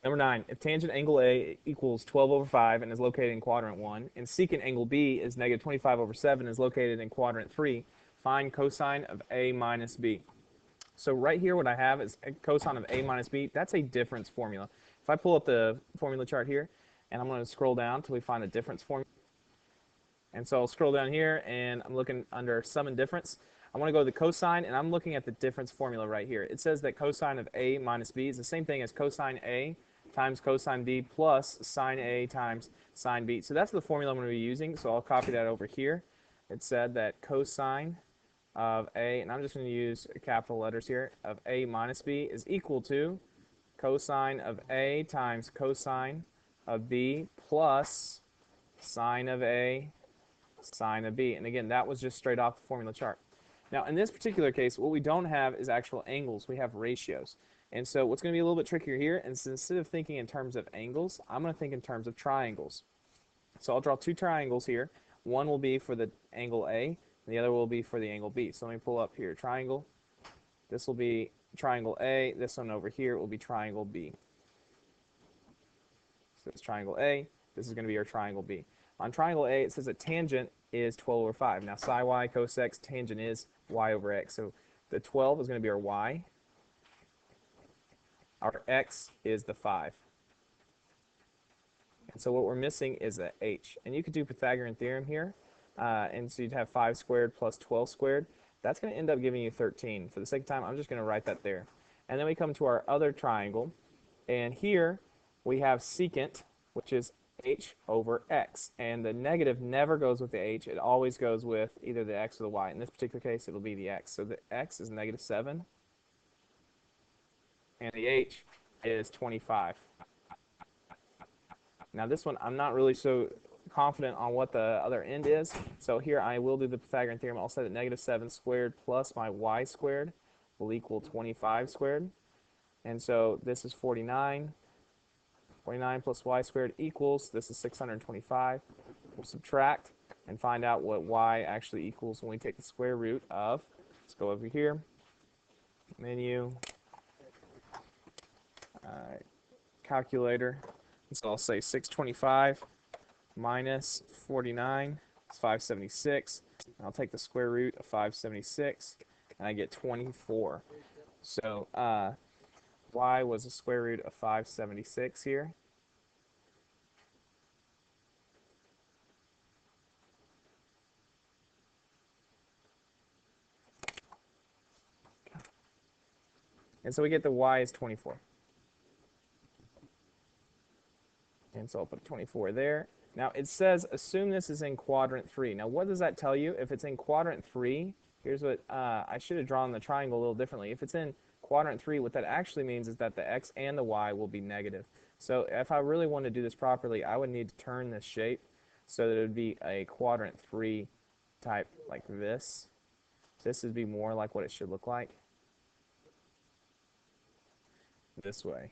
Number 9, if tangent angle A equals 12 over 5 and is located in quadrant 1, and secant angle B is negative 25 over 7 and is located in quadrant 3, find cosine of A minus B. So right here what I have is a cosine of A minus B. That's a difference formula. If I pull up the formula chart here, and I'm going to scroll down until we find a difference formula. And so I'll scroll down here, and I'm looking under sum and difference. I want to go to the cosine, and I'm looking at the difference formula right here. It says that cosine of A minus B is the same thing as cosine A times cosine B plus sine A times sine B. So that's the formula I'm going to be using, so I'll copy that over here. It said that cosine of A, and I'm just going to use capital letters here, of A minus B is equal to cosine of A times cosine of B plus sine of A, sine of B. And again, that was just straight off the formula chart. Now, in this particular case, what we don't have is actual angles. We have ratios. And so what's going to be a little bit trickier here is instead of thinking in terms of angles, I'm going to think in terms of triangles. So I'll draw two triangles here. One will be for the angle A, and the other will be for the angle B. So let me pull up here, triangle. This will be triangle A. This one over here will be triangle B. So it's triangle A. This is going to be our triangle B. On triangle A, it says that tangent is 12 over 5. Now, psi y cos x, tangent is y over x. So the 12 is going to be our y. Our x is the 5. And so what we're missing is the h. And you could do Pythagorean theorem here. And so you'd have 5 squared plus 12 squared. That's going to end up giving you 13. For the sake of time, I'm just going to write that there. And then we come to our other triangle. And here we have secant, which is h over x. And the negative never goes with the h. It always goes with either the x or the y. In this particular case, it'll be the x. So the x is negative 7. And the h is 25. Now this one, I'm not really so confident on what the other end is. So here I will do the Pythagorean theorem. I'll say that negative 7 squared plus my y squared will equal 25 squared. And so this is 49. 49 plus y squared equals, this is 625. We'll subtract and find out what y actually equals when we take the square root of, let's go over here, menu, calculator. So I'll say 625 minus 49 is 576. And I'll take the square root of 576, and I get 24. So y was the square root of 576 here. And so we get the y is 24. And so I'll put 24 there. Now it says assume this is in quadrant 3. Now what does that tell you? If it's in quadrant 3, here's what I should have drawn the triangle a little differently. If it's in quadrant 3, what that actually means is that the x and the y will be negative. So if I really want to do this properly, I would need to turn this shape so that it would be a quadrant 3 type like this. This would be more like what it should look like. This way.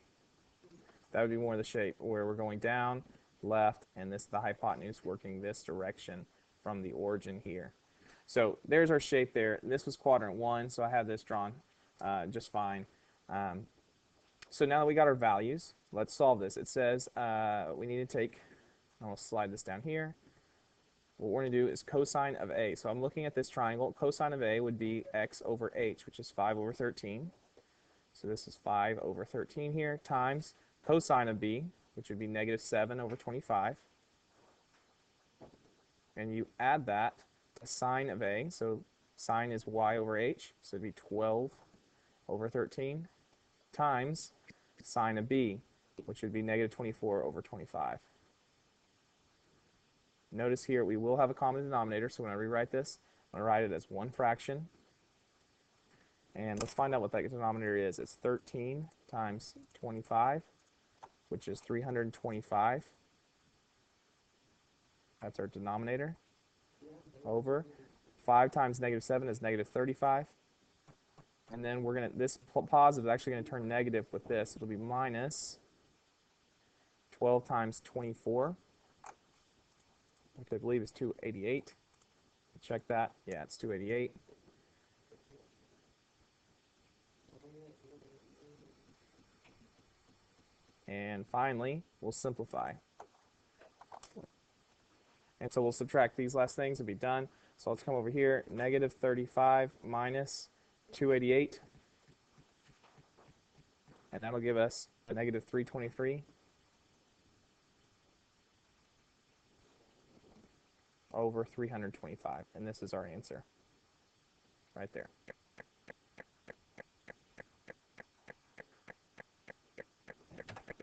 That would be more the shape where we're going down, left, and this is the hypotenuse working this direction from the origin here. So there's our shape there. This was quadrant 1, so I have this drawn just fine. So now that we got our values, let's solve this. It says we need to take, I'll slide this down here. What we're going to do is cosine of A. So I'm looking at this triangle. Cosine of A would be x over h, which is 5 over 13. So this is 5 over 13 here, times cosine of B, which would be negative 7 over 25. And you add that to sine of A. So sine is y over h, so it'd be 12 over 13, times sine of B, which would be negative 24 over 25. Notice here we will have a common denominator, so when I rewrite this, I'm going to write it as one fraction. And let's find out what that denominator is. It's 13 times 25, which is 325. That's our denominator. Over 5 times negative 7 is negative 35. And then we're going to, this positive is actually going to turn negative with this. It'll be minus 12 times 24, which I believe is 288. Check that. Yeah, it's 288. And finally, we'll simplify. And so we'll subtract these last things and be done. So let's come over here, negative 35 minus 288. And that'll give us a negative 323 over 325. And this is our answer right there.